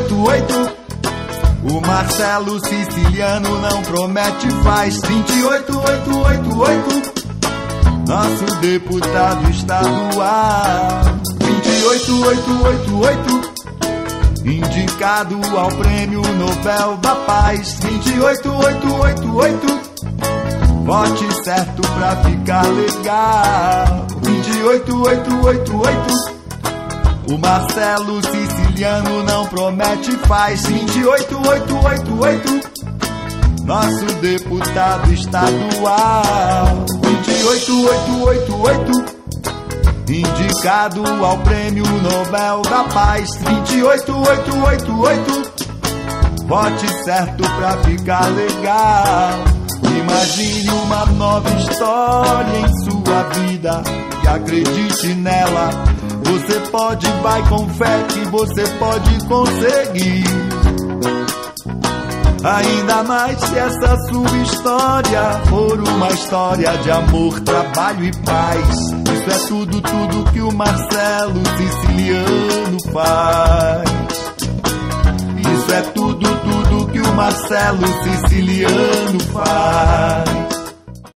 2888. O Marcelo Siciliano não promete, faz 28888. Nosso deputado estadual 28888. Indicado ao Prêmio Nobel da Paz 28888. Vote certo pra ficar legal 28888. O Marcelo Siciliano não promete, faz 28888. Nosso deputado estadual 28888. Indicado ao Prêmio Nobel da Paz 28888. Vote certo pra ficar legal. Imagine uma nova história em sua vida e acredite nela. Você pode, vai com fé que você pode conseguir. Ainda mais se essa sua história for uma história de amor, trabalho e paz. Isso é tudo, tudo que o Marcelo Siciliano faz. Isso é tudo, tudo que o Marcelo Siciliano faz.